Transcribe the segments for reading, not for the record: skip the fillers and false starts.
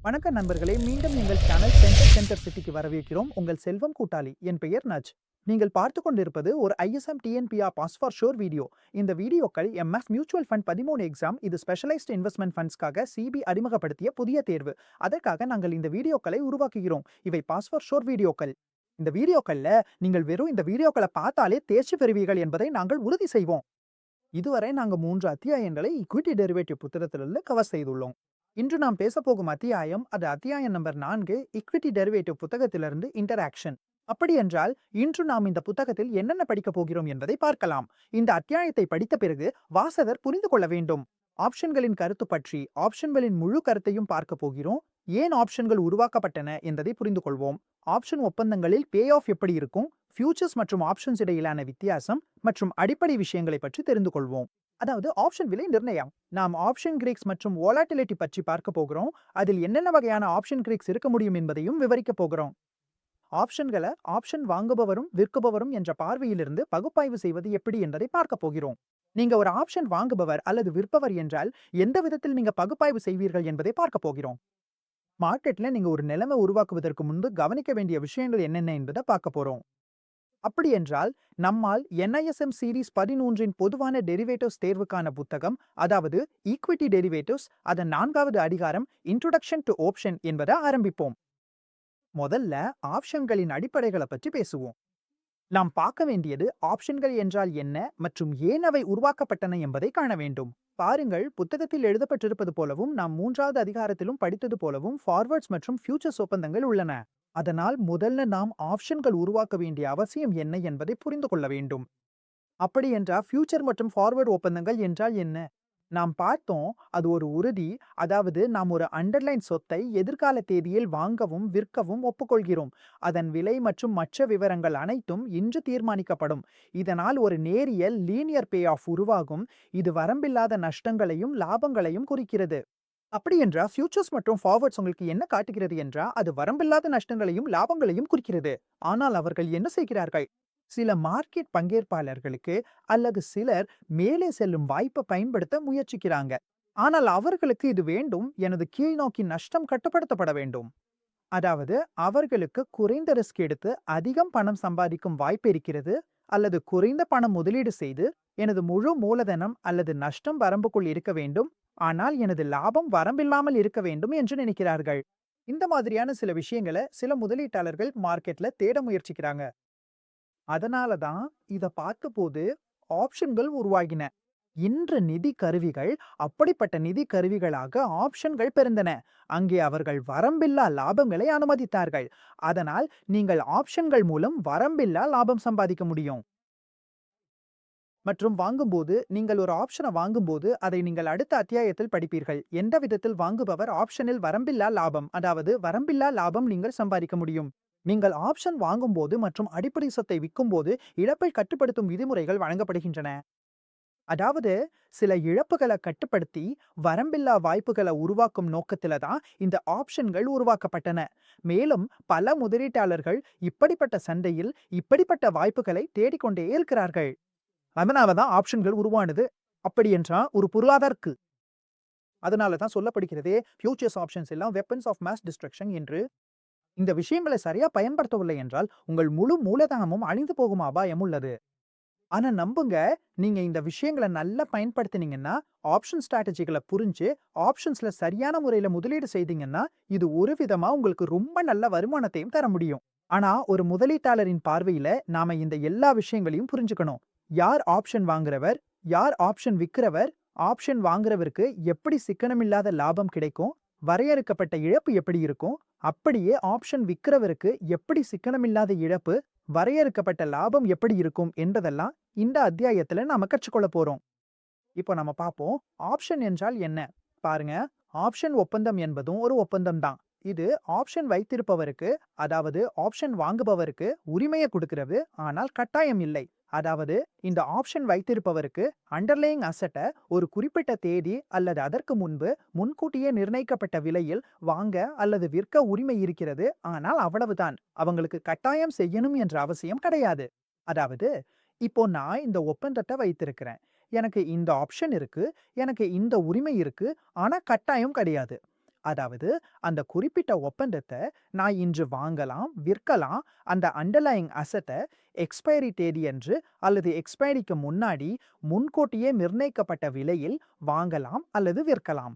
வணக்கம் நண்பர்களே, மீண்டும் எங்கள் சேனல் சென்டர் சிட்டிக்கு வரவேற்கிறோம். உங்கள் செல்வம் கூட்டாளி. என் பெயர் நஜ். நீங்கள் பார்த்து கொண்டிருப்பது ஒரு ISM TNPR pass for sure video. இந்த வீடியோக்கள் எம்எஃப் மியூச்சுவல் ஃபண்ட் 13 எக்ஸாம், இது ஸ்பெஷலைஸ்ட் இன்வெஸ்ட்மெண்ட் ஃபண்ட்ஸ்க்காக சிபி அறிமுகப்படுத்திய புதிய தேர்வு. அதற்காக நாங்கள் இந்த வீடியோக்களை உருவாக்குகிறோம். இவை பாஸ் ஃபார் ஷோர் வீடியோக்கள். இந்த வீடியோக்கள்ல நீங்கள் வெறும் இந்த வீடியோக்களை பார்த்தாலே தேர்ச்சி பெறுவீர்கள் என்பதை நாங்கள் உறுதி செய்வோம். இதுவரை நாங்கள் 3 அத்தியாயங்களை ஈக்விட்டி டெரிவேட்டிவ் புத்தகத்திலிருந்து கவர் செய்துள்ளோம். இன்று நாம் பேசப்போகும் அத்தியாயம், அது அத்தியாயம் நம்பர் 4, ஈக்விட்டி டெரிவேட்டிவ் புத்தகத்திலிருந்து இன்டராக்ஷன். அப்படி என்றால் இன்று நாம் இந்த புத்தகத்தில் என்னென்ன படிக்கப் போகிறோம் என்பதை பார்க்கலாம். இந்த அத்தியாயத்தை படித்த பிறகு வாசகர் புரிந்து கொள்ள வேண்டும். ஆப்ஷன்களின் கருத்து பற்றி ஆப்ஷன்களின் முழு கருத்தையும் பார்க்க போகிறோம். ஏன் ஆப்ஷன்கள் உருவாக்கப்பட்டன என்பதை புரிந்து கொள்வோம். ஆப்ஷன் ஒப்பந்தங்களில் பே ஆஃப் எப்படி இருக்கும், ஃபியூச்சர்ஸ் மற்றும் ஆப்ஷன்ஸ் இடையிலான வித்தியாசம் மற்றும் அடிப்படை விஷயங்களை பற்றி தெரிந்து கொள்வோம். அதாவது ஆப்ஷன் விலை நிர்ணயம். நாம் ஆப்ஷன் கிரீக்ஸ் மற்றும் வோலாட்டிலிட்டி பற்றி பார்க்க போகிறோம். அதில் என்னென்ன வகையான ஆப்ஷன் கிரீக்ஸ் இருக்க முடியும் என்பதையும் விவரிக்க போகிறோம். ஆப்ஷன்களை ஆப்ஷன் வாங்குபவரும் விற்குபவரும் என்ற பார்வையிலிருந்து பகுப்பாய்வு செய்வது எப்படி என்பதை பார்க்க போகிறோம். நீங்க ஒரு ஆப்ஷன் வாங்குபவர் அல்லது விற்பவர் என்றால் எந்த விதத்தில் நீங்க பகுப்பாய்வு செய்வீர்கள் என்பதை பார்க்க போகிறோம். மார்க்கெட்ல நீங்க ஒரு நிலைமை உருவாக்குவதற்கு முன்பு கவனிக்க வேண்டிய விஷயங்கள் என்னென்ன என்பதை பார்க்க போறோம். அப்படி என்றால் நம்மால் NISM சீரீஸ் 13 பொதுவான டெரிவேட்டிவ்ஸ் தேர்வுக்கான புத்தகம், அதாவது ஈக்விட்டி டெரிவேட்டிவ்ஸ், அதன் 4வது அதிகாரம் இன்ட்ரோடக்ஷன் டு ஆப்ஷன் என்பதை ஆரம்பிப்போம். முதல்ல ஆப்ஷன்களின் அடிப்படைகளை பற்றி பேசுவோம். நாம் பார்க்க வேண்டியது ஆப்ஷன்கள் என்றால் என்ன மற்றும் ஏன் அவை உருவாக்கப்பட்டன என்பதை காண வேண்டும். பாருங்கள், புத்தகத்தில் எழுதப்பட்டிருப்பது போலவும் நாம் 3வது அதிகாரத்திலும் படித்தது போலவும் ஃபார்வர்ட்ஸ் மற்றும் ஃபியூச்சர்ஸ் ஒப்பந்தங்கள் உள்ளன. அதனால் முதல்ல நாம் ஆப்ஷன்கள் உருவாக்க வேண்டிய அவசியம் என்ன என்பதை புரிந்து கொள்ள வேண்டும். அப்படி என்றால் ஃபியூச்சர் மற்றும் ஃபார்வர்ட் ஒப்பந்தங்கள் என்றால் என்ன? நாம் பார்த்தோம், அது ஒரு உறுதி. அதாவது நாம் ஒரு அண்டர்லைன் சொத்தை எதிர்கால தேதியில் வாங்கவும் விற்கவும் ஒப்புக்கொள்கிறோம். அதன் விலை மற்றும் மற்ற விவரங்கள் அனைத்தும் இன்று தீர்மானிக்கப்படும். இதனால் ஒரு நேரியல் லீனியர் பே ஆஃப் உருவாகும். இது வரம்பில்லாத நஷ்டங்களையும் லாபங்களையும் குறிக்கிறது. அப்படி என்றால் ஃபியூச்சர்ஸ் மற்றும் ஃபார்வர்ட்ஸ் உங்களுக்கு என்ன காட்டுகிறது என்றால் அது வரம்பில்லாத நஷ்டங்களையும் லாபங்களையும் குறிக்கிறது. ஆனால் அவர்கள் என்ன செய்கிறார்கள்? சில மார்க்கெட் பங்கேற்பாளர்களுக்கு அல்லது சிலர் மேலே செல்லும் வாய்ப்பை பயன்படுத்த முயற்சிக்கிறாங்க. ஆனால் அவர்களுக்கு இது வேண்டும், எனது கீழ்நோக்கி நஷ்டம் கட்டுப்படுத்தப்பட வேண்டும். அதாவது அவர்களுக்கு குறைந்த ரிஸ்க் எடுத்து அதிகம் பணம் சம்பாதிக்கும் வாய்ப்பு இருக்கிறது, அல்லது குறைந்த பணம் முதலீடு செய்து எனது முழு மூலதனம் அல்லது நஷ்டம் வரம்புக்குள் இருக்க வேண்டும், ஆனால் எனது லாபம் வரம்பில்லாமல் இருக்க வேண்டும் என்று நினைக்கிறார்கள். இந்த மாதிரியான சில விஷயங்களை சில முதலீட்டாளர்கள் மார்க்கெட்ல தேட முயற்சிக்கிறாங்க. அதனால தான் இத பார்த்தபோது ஆப்ஷன்கள் உருவாகின. இன்று நிதி கருவிகள் அப்படிப்பட்ட நிதி கருவிகளாக ஆப்ஷன்கள் பிறந்தன. அங்கே அவர்கள் வரம்பில்லா லாபங்களை அனுமதித்தார்கள். அதனால் நீங்கள் ஆப்ஷன்கள் மூலம் வரம்பில்லா லாபம் சம்பாதிக்க முடியும். மற்றும் வாங்கும்போது நீங்கள் ஒரு ஆப்ஷனை வாங்கும்போது அதை நீங்கள் அடுத்த அத்தியாயத்தில் படிப்பீர்கள். எந்த விதத்தில் வாங்குபவர் ஆப்ஷனில் வரம்பில்லா லாபம், அதாவது வரம்பில்லா லாபம் நீங்கள் சம்பாதிக்க முடியும். நீங்கள் ஆப்ஷன் வாங்கும்போது மற்றும் அடிப்படை சொத்தை விற்கும்போது இழப்பை கட்டுப்படுத்தும் விதிமுறைகள் வழங்கப்படுகின்றன. அதாவது சில இழப்புகளை கட்டுப்படுத்தி வரம்பில்லா வாய்ப்புகளை உருவாக்கும் நோக்கத்தில தான் இந்த ஆப்ஷன்கள் உருவாக்கப்பட்டன. மேலும் பல முதலீட்டாளர்கள் இப்படிப்பட்ட சந்தையில் இப்படிப்பட்ட வாய்ப்புகளை தேடிக்கொண்டே இருக்கிறார்கள். அதனால தான் ஆப்ஷன்கள் உருவானது. அப்படி என்றா ஒரு பொருளாதாரக்கு. அதனால தான் சொல்லப்படுகிறதே ஃபியூச்சர்ஸ் ஆப்ஷன்ஸ் எல்லாம் வெப்பன்ஸ் ஆஃப் மாஸ் டிஸ்ட்ரக்ஷன் என்று. இந்த விஷயங்களை சரியா பயன்படுத்தவில்லை என்றால் உங்கள் முழு மூலதனமும் அழிந்து போகும் அபாயம் உள்ளது. ஆனா நம்புங்க, நீங்க இந்த விஷயங்களை நல்லா பயன்படுத்தினீங்கன்னா, ஆப்ஷன் ஸ்ட்ராட்டஜிகளை புரிஞ்சு ஆப்ஷன்ஸ்ல சரியான முறையில முதலீடு செய்தீங்கன்னா, இது ஒரு விதமா உங்களுக்கு ரொம்ப நல்ல வருமானத்தையும் தர முடியும். ஆனா ஒரு முதலீட்டாளரின் பார்வையில நாம இந்த எல்லா விஷயங்களையும் புரிஞ்சுக்கணும். யார் ஆப்ஷன் வாங்குறவர், யார் ஆப்ஷன் விற்கிறவர், ஆப்ஷன் வாங்குறவருக்கு எப்படி சிக்கனமில்லாத லாபம் கிடைக்கும், வரையறுக்கப்பட்ட இழப்பு எப்படி இருக்கும், அப்படியே ஆப்ஷன் விற்கிறவருக்கு எப்படி சிக்கனமில்லாத இழப்பு, வரையறுக்கப்பட்ட லாபம் எப்படி இருக்கும் என்பதெல்லாம் இந்த அத்தியாயத்துல நாம கற்றுக்கொள்ள போறோம். இப்போ நம்ம பார்ப்போம், ஆப்ஷன் என்றால் என்ன. பாருங்க, ஆப்ஷன் ஒப்பந்தம் என்பதும் ஒரு ஒப்பந்தம் தான். இது ஆப்ஷன் வைத்திருப்பவருக்கு, அதாவது ஆப்ஷன் வாங்குபவருக்கு உரிமையை கொடுக்கிறது, ஆனால் கட்டாயம் இல்லை. அதாவது இந்த ஆப்ஷன் வைத்திருப்பவருக்கு அண்டர்லேயிங் அசெட்டை ஒரு குறிப்பிட்ட தேதி அல்லது அதற்கு முன்பு முன்கூட்டியே நிர்ணயிக்கப்பட்ட விலையில் வாங்க அல்லது விற்க உரிமை இருக்கிறது. ஆனால் அவ்வளவுதான், அவங்களுக்கு கட்டாயம் செய்யணும் என்ற அவசியம் கிடையாது. அதாவது இப்போ நான் இந்த ஒப்பந்தத்தை வைத்திருக்கிறேன், எனக்கு இந்த ஆப்ஷன் இருக்கு, எனக்கு இந்த உரிமை இருக்கு, ஆனா கட்டாயம் கிடையாது. அதாவது அந்த குறிப்பிட்ட ஒப்பந்தத்தை நான் இன்று வாங்கலாம், விற்கலாம். அந்த அண்டர்லையிங் அசெட்டை எக்ஸ்பைரி தேதி என்று அல்லது எக்ஸ்பைரிக்கு முன்னாடி முன்கூட்டியே நிர்ணயிக்கப்பட்ட விலையில் வாங்கலாம் அல்லது விற்கலாம்.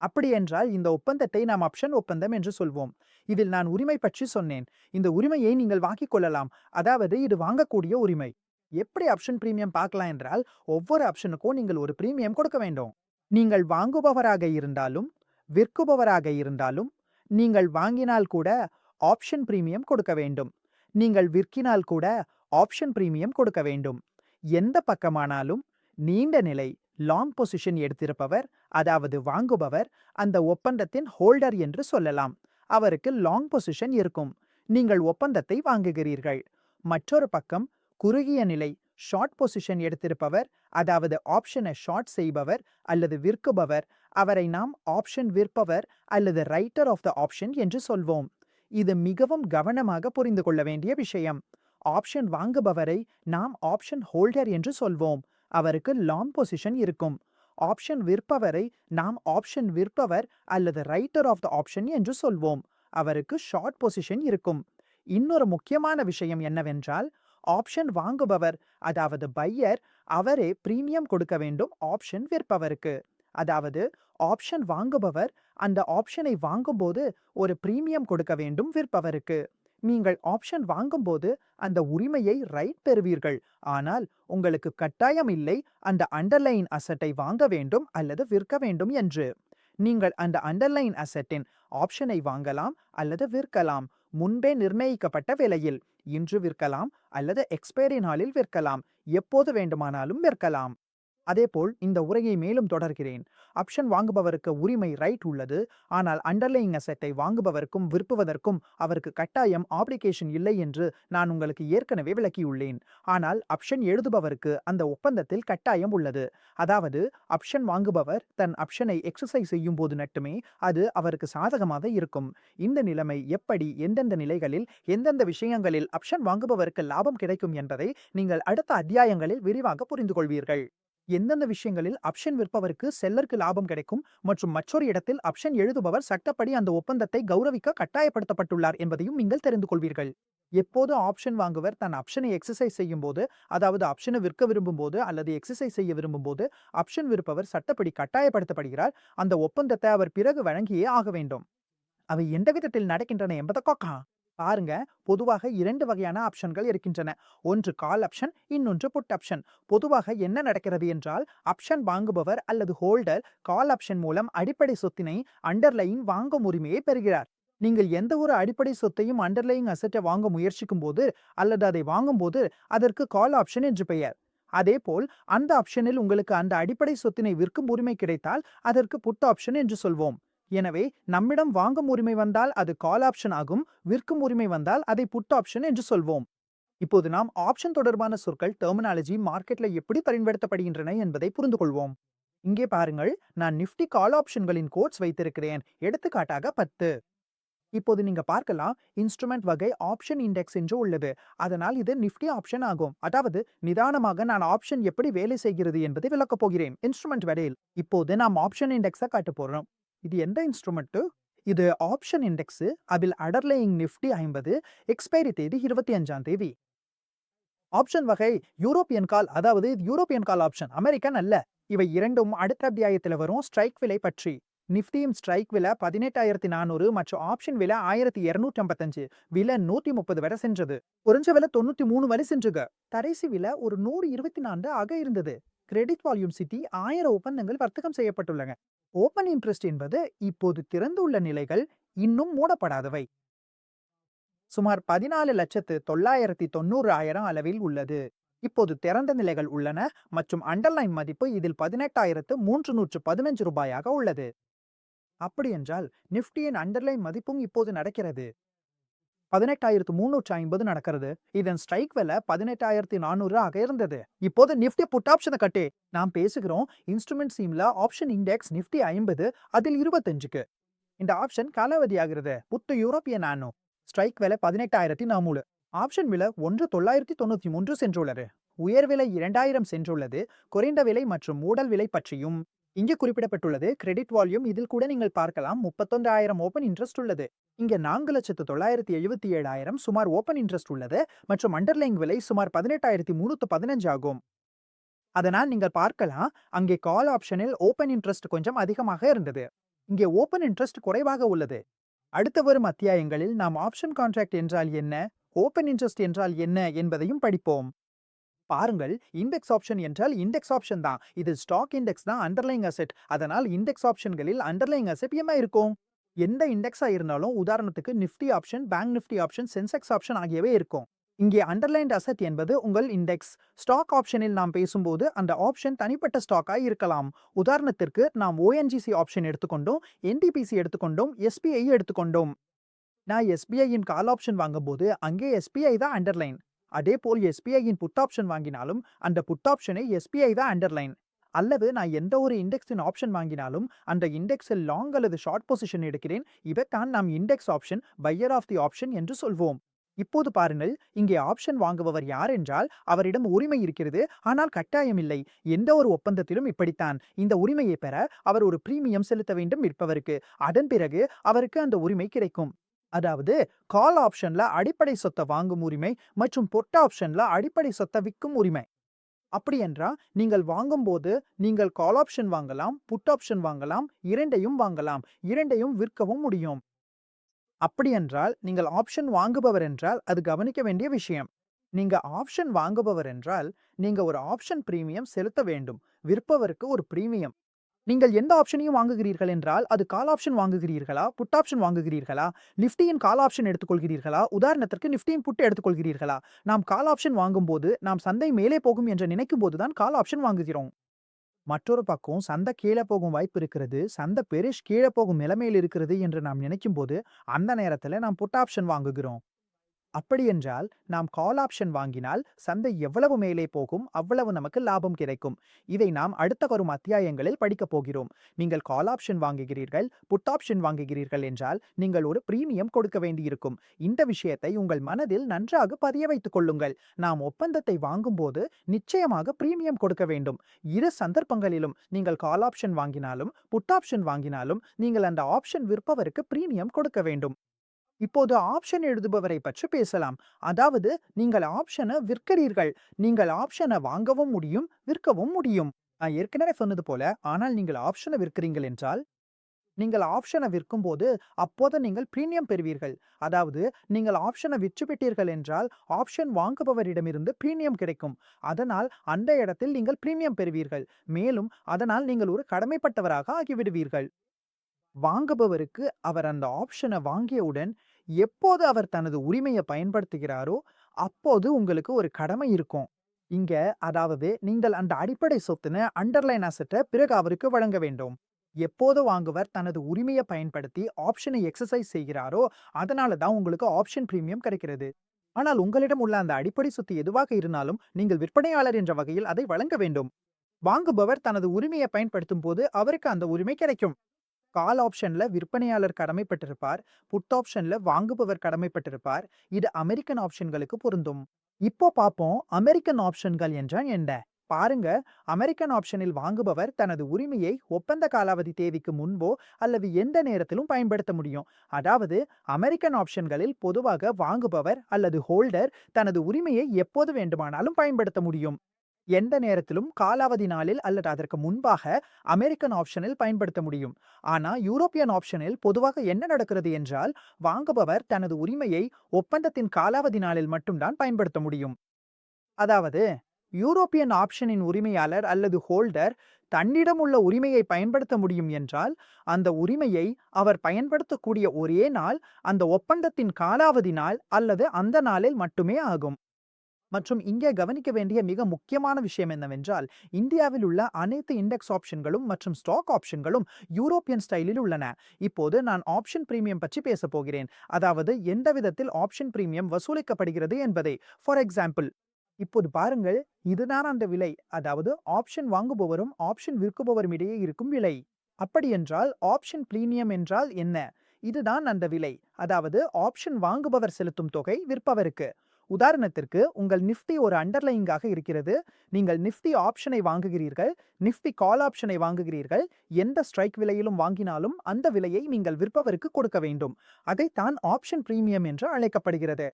அப்படி என்றால் இந்த ஒப்பந்தத்தை நாம் ஆப்ஷன் ஒப்பந்தம் என்று சொல்வோம். இதில் நான் உரிமை பற்றி சொன்னேன். இந்த உரிமையை நீங்கள் வாங்கிக் கொள்ளலாம். அதாவது இது வாங்கக்கூடிய உரிமை. எப்படி ஆப்ஷன் பிரீமியம் பார்க்கலாம் என்றால், ஒவ்வொரு ஆப்ஷனுக்கும் நீங்கள் ஒரு பிரீமியம் கொடுக்க வேண்டும். நீங்கள் வாங்குபவராக இருந்தாலும், விற்குபவராக இருந்தாலும், நீங்கள் வாங்கினால் கூட ஆப்ஷன் பிரீமியம் கொடுக்க வேண்டும். நீங்கள் விற்கினால் கூட ஆப்ஷன் பிரீமியம் கொடுக்க வேண்டும். எந்த பக்கமானாலும் நீண்ட நிலை லாங் பொசிஷன் எடுத்திருப்பவர், அதாவது வாங்குபவர், அந்த ஒப்பந்தத்தின் ஹோல்டர் என்று சொல்லலாம். அவருக்கு லாங் பொசிஷன் இருக்கும். நீங்கள் ஒப்பந்தத்தை வாங்குகிறீர்கள். மற்றொரு பக்கம் குறுகிய நிலை ஷார்ட் பொசிஷன் எடுத்திருப்பவர், அதாவது ஆப்ஷனை ஷார்ட் செய்பவர் அல்லது விற்குபவர், அவரை நாம் ஆப்ஷன் விற்பவர் அல்லது ரைட்டர் ஆஃப் த ஆப்ஷன் என்று சொல்வோம். இது மிகவும் கவனமாக புரிந்து கொள்ள வேண்டிய விஷயம். ஆப்ஷன் வாங்குபவரை நாம் ஆப்ஷன் ஹோல்டர் என்று சொல்வோம். அவருக்கு லாங் பொசிஷன் இருக்கும். ஆப்ஷன் விற்பவரை நாம் ஆப்ஷன் விற்பவர் அல்லது ரைட்டர் ஆஃப் த ஆப்ஷன் என்று சொல்வோம். அவருக்கு ஷார்ட் பொசிஷன் இருக்கும். இன்னொரு முக்கியமான விஷயம் என்னவென்றால், ஆப்ஷன் வாங்குபவர், அதாவது பையர், அவரே பிரீமியம் கொடுக்க வேண்டும் ஆப்ஷன் விற்பவருக்கு. அதாவது ஆப்ஷன் வாங்குபவர் அந்த ஆப்ஷனை வாங்கும்போது ஒரு பிரீமியம் கொடுக்க வேண்டும் விற்பவருக்கு. நீங்கள் ஆப்ஷன் வாங்கும்போது அந்த உரிமையை ரைட் பெறுவீர்கள். ஆனால் உங்களுக்கு கட்டாயம் இல்லை அந்த அண்டர்லைன் அசெட்டை வாங்க வேண்டும் அல்லது விற்க வேண்டும் என்று. நீங்கள் அந்த அண்டர்லைன் அசெட்டின் ஆப்ஷனை வாங்கலாம் அல்லது விற்கலாம். முன்பே நிர்ணயிக்கப்பட்ட விலையில். இன்று விற்கலாம் அல்லது எக்ஸ்பைரி நாளில் விற்கலாம். எப்போது வேண்டுமானாலும் விற்கலாம். அதேபோல் இந்த உரையை மேலும் தொடர்கிறேன். ஆப்ஷன் வாங்குபவருக்கு உரிமை ரைட் உள்ளது. ஆனால் அண்டர்லையிங் அசெட்டை வாங்குபவருக்கும் விற்பவதற்கும் அவருக்கு கட்டாயம் ஆப்ளிகேஷன் இல்லை என்று நான் உங்களுக்கு ஏற்கனவே விளக்கியுள்ளேன். ஆனால் ஆப்ஷன் எழுதுபவருக்கு அந்த ஒப்பந்தத்தில் கட்டாயம் உள்ளது. அதாவது ஆப்ஷன் வாங்குபவர் தன் ஆப்ஷனை எக்ஸசைஸ் செய்யும் போது மட்டுமே அது அவருக்கு சாதகமாக இருக்கும். இந்த நிலைமை எப்படி, எந்தெந்த நிலைகளில், எந்தெந்த விஷயங்களில் ஆப்ஷன் வாங்குபவருக்கு லாபம் கிடைக்கும் என்பதை நீங்கள் அடுத்த அத்தியாயங்களில் விரிவாக புரிந்து கொள்வீர்கள். எந்தெந்த விஷயங்களில் ஆப்ஷன் விற்பவருக்கு செல்லருக்கு லாபம் கிடைக்கும் மற்றும் மற்றொரு இடத்தில் ஆப்ஷன் எழுதுபவர் சட்டப்படி அந்த ஒப்பந்தத்தை கௌரவிக்க கட்டாயப்படுத்தப்பட்டுள்ளார் என்பதையும் நீங்கள் தெரிந்து கொள்வீர்கள். எப்போது ஆப்ஷன் வாங்குவர் தன் ஆப்ஷனை எக்ஸசைஸ் செய்யும் போது, அதாவது ஆப்ஷனை விற்க விரும்பும் போது அல்லது எக்ஸசைஸ் செய்ய விரும்பும் போது ஆப்ஷன் விற்பவர் சட்டப்படி கட்டாயப்படுத்தப்படுகிறார், அந்த ஒப்பந்தத்தை அவர் பிறகு வழங்கியே ஆக வேண்டும். அவை எந்த விதத்தில் நடக்கின்றன என்பதற்கா பாருங்க. பொதுவாக 2 வகையான ஆப்ஷன்கள் இருக்கின்றன. ஒன்று கால் ஆப்ஷன், இன்னொன்று புட் ஆப்ஷன். பொதுவாக என்ன நடக்கிறது என்றால், ஆப்ஷன் வாங்குபவர் அல்லது ஹோல்டர் கால் ஆப்ஷன் மூலம் அடிப்படை சொத்தினை அண்டர்லையிங் வாங்கும் உரிமையை பெறுகிறார். நீங்கள் எந்த ஒரு அடிப்படை சொத்தையும் அண்டர்லையிங் அசெட்டை வாங்க முயற்சிக்கும் போது அல்லது அதை வாங்கும்போது அதற்கு கால் ஆப்ஷன் என்று பெயர். அதேபோல் அந்த ஆப்ஷனில் உங்களுக்கு அந்த அடிப்படை சொத்தினை விற்கும் உரிமை கிடைத்தால் அதற்கு புட் ஆப்ஷன் என்று சொல்வோம். எனவே நம்மிடம் வாங்கும் உரிமை வந்தால் அது கால் ஆப்ஷன் ஆகும், விற்கும் உரிமை வந்தால் அதை புட் ஆப்ஷன் என்று சொல்வோம். இப்போது நாம் ஆப்ஷன் தொடர்பான சொற்கள், டெர்மினாலஜி மார்க்கெட்ல எப்படி பயன்படுத்தப்படுகின்றன என்பதை புரிந்து கொள்வோம். இங்கே பாருங்கள், நான் நிஃப்டி கால் ஆப்ஷன்களின் கோட்ஸ் வைத்திருக்கிறேன். எடுத்துக்காட்டாக 10. இப்போது நீங்க பார்க்கலாம், இன்ஸ்ட்ருமெண்ட் வகை ஆப்ஷன் இண்டெக்ஸ் என்று உள்ளது. அதனால் இது நிஃப்டி ஆப்ஷன் ஆகும். அதாவது நிதானமாக நான் ஆப்ஷன் எப்படி வேலை செய்கிறது என்பதை விளக்கப் போகிறேன் இன்ஸ்ட்ருமெண்ட் வகையில். இப்போது நாம் ஆப்ஷன் இண்டெக்ஸை காட்ட போறோம். இது எந்த இன்ஸ்ட்ருமெண்ட்? இது ஆப்ஷன் இண்டெக்ஸ். அதில் அண்டர்லையிங் நிஃப்டி 50, எக்ஸ்பைரி தேதி 25ஆம் தேதி. ஆப்ஷன் வகை யூரோப்பியன் கால், அதாவது யூரோப்பியன் கால் ஆப்ஷன், அமெரிக்கன் அல்ல. இவை இரண்டும் அடுத்த அத்தியாயத்தில் வரும் ஸ்ட்ரைக் விலை பற்றி. நிஃப்டியும் ஸ்ட்ரைக் விலை 18,400 மற்றும் ஆப்ஷன் விலை 1,255. விலை 130 வரை சென்றது. குறைஞ்ச விலை 93 வரை சென்றுக. கடைசி விலை ஒரு 124 ஆக இருந்தது. கிரெடிட் வால்யூம் சிட்டி 1000 ஒப்பந்தங்கள் வர்த்தகம் செய்யப்பட்டுள்ளன. ஓப்பன் இன்ட்ரெஸ்ட் என்பது இப்போது திறந்துள்ள நிலைகள், இன்னும் மூடப்படாதவை. சுமார் 14,990,000 அளவில் உள்ளது. இப்போது திறந்த நிலைகள் உள்ளன மற்றும் அண்டர்லைன் மதிப்பு இதில் 18,315 ரூபாயாக உள்ளது. அப்படி என்றால் நிஃப்டியின் அண்டர்லைன் மதிப்பும் இப்போது நடக்கிறது. 18,350 நடக்கிறது. இதன் ஸ்ட்ரைக் விலை 18,400 ஆக இருந்தது. இப்போது நிஃப்டி புட் ஆப்ஷனை கட்டே நாம் பேசுகிறோம். இன்ஸ்ட்ருமெண்ட் சீம்ல ஆப்ஷன் இண்டெக்ஸ் நிஃப்டி 50, அதில் 25க்கு. இந்த ஆப்ஷன் காலாவதியாகிறது. புத்து யூரோப்பியன் நானோ. ஸ்ட்ரைக் விலை 18,400. ஆப்ஷன் விலை 1,993 சென்றுள்ளது. உயர் விலை 2,000 சென்றுள்ளது. குறைந்த விலை மற்றும் மூடல் விலை பற்றியும் இங்கே குறிப்பிடப்பட்டுள்ளது கிரெடிட் வால்யூம். இதில் கூட நீங்கள் பார்க்கலாம் 31,000 ஓபன் இன்ட்ரெஸ்ட் உள்ளது. இங்கே 4,977,000 சுமார் ஓபன் இன்ட்ரெஸ்ட் உள்ளது மற்றும் அண்டர்லைங் விலை சுமார் 18,315 ஆகும். அதனால் நீங்கள் பார்க்கலாம் அங்கே கால் ஆப்ஷனில் ஓபன் இன்ட்ரெஸ்ட் கொஞ்சம் அதிகமாக இருந்தது. இங்கே ஓபன் இன்ட்ரெஸ்ட் குறைவாக உள்ளது. அடுத்து வரும் அத்தியாயங்களில் நாம் ஆப்ஷன் கான்ட்ராக்ட் என்றால் என்ன, ஓபன் இன்ட்ரெஸ்ட் என்றால் என்ன என்பதையும் படிப்போம். பாருங்கள், இண்டெக்ஸ் ஆப்ஷன் என்றால் இண்டெக்ஸ் ஆப்ஷன் தான். இது ஸ்டாக் இண்டெக்ஸ் தான் அண்டர்லைங் அசெட். அதனால் இண்டெக்ஸ் ஆப்ஷன்களில் அண்டர்லைங் அசெட் என்ன இருக்கும்? எந்த இண்டெக்ஸா இருந்தாலும் உதாரணத்துக்கு Nifty option, bank Nifty option, Sensex option ஆகியவை இருக்கும். இங்கே அண்டர்லைன்ட் அசெட் என்பது உங்கள் இண்டெக்ஸ். ஸ்டாக் ஆப்ஷனில் நாம் பேசும்போது அந்த ஆப்ஷன் தனிப்பட்ட ஸ்டாக்காக இருக்கலாம். உதாரணத்திற்கு நாம் ஓஎன்ஜிசி ஆப்ஷன் எடுத்துக்கொண்டோம், என்டிபிசி எடுத்துக்கொண்டோம், எஸ்பிஐ எடுத்துக்கொண்டோம். நான் எஸ்பிஐயின் கால் ஆப்ஷன் வாங்கும்போது அங்கே எஸ்பிஐ தான் அண்டர்லைன். அதே போல் எஸ்பிஐயின் புட் ஆப்ஷன் வாங்கினாலும் அந்த புட் ஆப்ஷனை எஸ்பிஐ தான் அண்டர்லைன். அல்லது நான் எந்த ஒரு இண்டெக்ஸின் ஆப்ஷன் வாங்கினாலும் அந்த இண்டெக்ஸில் லாங் அல்லது ஷார்ட் பொசிஷன் எடுக்கிறேன். இதைத்தான் நாம் index option, buyer of the option என்று சொல்வோம். இப்போது பாருங்கள், இங்கே ஆப்ஷன் வாங்குபவர் யார் என்றால் அவரிடம் உரிமை இருக்கிறது, ஆனால் கட்டாயம் இல்லை. எந்த ஒரு ஒப்பந்தத்திலும் இப்படித்தான். இந்த உரிமையை பெற அவர் ஒரு பிரீமியம் செலுத்த வேண்டும் விற்பவருக்கு. அதன் பிறகு அவருக்கு அந்த உரிமை கிடைக்கும். அதாவது கால் ஆப்ஷன்ல அடிப்படை சொத்தை வாங்கும் உரிமை மற்றும் புட் ஆப்ஷன்ல அடிப்படை சொத்தை விற்கும் உரிமை. அப்படி என்றால் நீங்கள் வாங்கும்போது நீங்கள் கால் ஆப்ஷன் வாங்கலாம், புட் ஆப்ஷன் வாங்கலாம், இரண்டையும் வாங்கலாம், இரண்டையும் விற்கவும் முடியும். அப்படி என்றால் நீங்கள் ஆப்ஷன் வாங்குபவர் என்றால் அது கவனிக்க வேண்டிய விஷயம். நீங்க ஆப்ஷன் வாங்குபவர் என்றால் நீங்க ஒரு ஆப்ஷன் பிரீமியம் செலுத்த வேண்டும். விற்பவருக்கு ஒரு பிரீமியம். நீங்கள் எந்த ஆப்ஷனையும் வாங்குகிறீர்கள் என்றால் அது கால் ஆப்ஷன் வாங்குகிறீர்களா, புட் ஆப்ஷன் வாங்குகிறீர்களா, நிஃப்டியின் கால் ஆப்ஷன் எடுத்துக்கொள்கிறீர்களா, உதாரணத்திற்கு நிஃப்டியின் புட் எடுத்துக்கொள்கிறீர்களா? நாம் கால் ஆப்ஷன் வாங்கும்போது நாம் சந்தை மேலே போகும் என்று நினைக்கும் போதுதான் கால் ஆப்ஷன் வாங்குகிறோம். மற்றொரு பக்கம் சந்தை கீழே போகும் வாய்ப்பு இருக்கிறது, சந்தை பெரிஷ் கீழே போகும் நிலைமையில் இருக்கிறது என்று நாம் நினைக்கும் போது அந்த நேரத்தில் நாம் புட் ஆப்ஷன் வாங்குகிறோம். அப்படியென்றால் நாம் கால் ஆப்ஷன் வாங்கினால் சந்தை எவ்வளவு மேலே போகும் அவ்வளவு நமக்கு லாபம் கிடைக்கும். இதை நாம் அடுத்த வரும் அத்தியாயங்களில் படிக்கப் போகிறோம். நீங்கள் கால் ஆப்ஷன் வாங்குகிறீர்கள், புட் ஆப்ஷன் வாங்குகிறீர்கள் என்றால் நீங்கள் ஒரு பிரீமியம் கொடுக்க வேண்டியிருக்கும். இந்த விஷயத்தை உங்கள் மனதில் நன்றாக பதிய வைத்துக் கொள்ளுங்கள். நாம் ஒப்பந்தத்தை வாங்கும்போது நிச்சயமாக பிரீமியம் கொடுக்க வேண்டும். இரு சந்தர்ப்பங்களிலும் நீங்கள் கால் ஆப்ஷன் வாங்கினாலும் புட் ஆப்ஷன் வாங்கினாலும் நீங்கள் அந்த ஆப்ஷன் விற்பவருக்கு பிரீமியம் கொடுக்க வேண்டும். இப்போது ஆப்ஷன் எழுதுபவரை பற்றி பேசலாம். அதாவது நீங்கள் ஆப்ஷனை விற்கிறீர்கள். நீங்கள் ஆப்ஷனை வாங்கவும் முடியும், விற்கவும் முடியும். நான் ஏற்கனவே சொன்னது போல, ஆனால் நீங்கள் ஆப்ஷனை விற்கிறீர்கள் என்றால் நீங்கள் ஆப்ஷனை விற்கும்போது அப்போது நீங்கள் பிரீமியம் பெறுவீர்கள். அதாவது நீங்கள் ஆப்ஷனை விற்றுவிட்டீர்கள் என்றால் ஆப்ஷன் வாங்குபவரிடமிருந்து பிரீமியம் கிடைக்கும். அதனால் அந்த இடத்தில் நீங்கள் பிரீமியம் பெறுவீர்கள். மேலும் அதனால் நீங்கள் ஒரு கடமைப்பட்டவராக ஆகிவிடுவீர்கள். வாங்குபவருக்கு அவர் அந்த ஆப்ஷனை வாங்கியவுடன் எப்போது அவர் தனது உரிமையை பயன்படுத்துகிறாரோ அப்போது உங்களுக்கு ஒரு கடமை இருக்கும். இங்க அதாவது நீங்கள் அந்த அடிப்படை சொத்துன அண்டர்லைன் அசெட்டை பிறகு அவருக்கு வழங்க வேண்டும். எப்போது வாங்குவர் தனது உரிமையை பயன்படுத்தி ஆப்ஷனை எக்ஸசைஸ் செய்கிறாரோ அதனால தான் உங்களுக்கு ஆப்ஷன் பிரீமியம் கிடைக்கிறது. ஆனால் உங்களிடம் உள்ள அந்த அடிப்படை சொத்து எதுவாக இருந்தாலும் நீங்கள் விற்பனையாளர் என்ற வகையில் அதை வழங்க வேண்டும். வாங்குபவர் தனது உரிமையை பயன்படுத்தும் போது அவருக்கு அந்த உரிமை கிடைக்கும். கால் ஆப்ஷன்ல விற்பனையாளர் கடமைப்பட்டிருப்பார், புட் ஆப்ஷன்ல வாங்குபவர் கடமைப்பட்டிருப்பார். இது அமெரிக்கன் ஆப்ஷன்களுக்கு பொருந்தும். இப்போ பார்ப்போம் அமெரிக்கன் ஆப்ஷன்கள் என்றால் என்ன. பாருங்க, அமெரிக்கன் ஆப்ஷனில் வாங்குபவர் தனது உரிமையை ஒப்பந்த காலாவதி தேதிக்கு முன்போ அல்லது எந்த நேரத்திலும் பயன்படுத்த முடியும். அதாவது அமெரிக்கன் ஆப்ஷன்களில் பொதுவாக வாங்குபவர் அல்லது ஹோல்டர் தனது உரிமையை எப்போது வேண்டுமானாலும் பயன்படுத்த முடியும். எந்த நேரத்திலும் காலாவதி நாளில் அல்லது அதற்கு முன்பாக அமெரிக்கன் ஆப்ஷனில் பயன்படுத்த முடியும். ஆனா யூரோப்பியன் ஆப்ஷனில் பொதுவாக என்ன நடக்கிறது என்றால் வாங்குபவர் தனது உரிமையை ஒப்பந்தத்தின் காலாவதி நாளில் மட்டும்தான் பயன்படுத்த முடியும். அதாவது யூரோப்பியன் ஆப்ஷனின் உரிமையாளர் அல்லது ஹோல்டர் தன்னிடம் உள்ள உரிமையை பயன்படுத்த முடியும் என்றால் அந்த உரிமையை அவர் பயன்படுத்தக்கூடிய ஒரே நாள் அந்த ஒப்பந்தத்தின் காலாவதி நாள் அல்லது அந்த நாளில் மட்டுமே ஆகும். மற்றும் இங்கே கவனிக்க வேண்டிய மிக முக்கியமான விஷயம் என்னவென்றால் இந்தியாவில் உள்ள அனைத்து இண்டெக்ஸ் ஆப்ஷன்களும் மற்றும் ஸ்டாக் ஆப்ஷன்களும் யூரோப்பியன் ஸ்டைலில் உள்ளன. இப்போது நான் ஆப்ஷன் பிரீமியம் பற்றி பேச போகிறேன். அதாவது எந்த விதத்தில் ஆப்ஷன் பிரீமியம் வசூலிக்கப்படுகிறது என்பதை. ஃபார் எக்ஸாம்பிள், இப்போது பாருங்கள், இதுதான் அந்த விலை. அதாவது ஆப்ஷன் வாங்குபவரும் ஆப்ஷன் விற்குபவரும் இடையே இருக்கும் விலை. அப்படி என்றால் ஆப்ஷன் பிரீமியம் என்றால் என்ன? இதுதான் அந்த விலை. அதாவது ஆப்ஷன் வாங்குபவர் செலுத்தும் தொகை விற்பவருக்கு. உதாரணத்திற்கு உங்கள் நிஃப்டி ஒரு அண்டர்லையிங்காக இருக்கிறது. நீங்கள் நிஃப்டி ஆப்ஷனை வாங்குகிறீர்கள், நிஃப்டி கால் ஆப்ஷனை வாங்குகிறீர்கள். எந்த ஸ்ட்ரைக் விலையிலும் வாங்கினாலும் அந்த விலையை நீங்கள் விற்பவருக்கு கொடுக்க வேண்டும். அதைத்தான் ஆப்ஷன் பிரீமியம் என்று அழைக்கப்படுகிறது.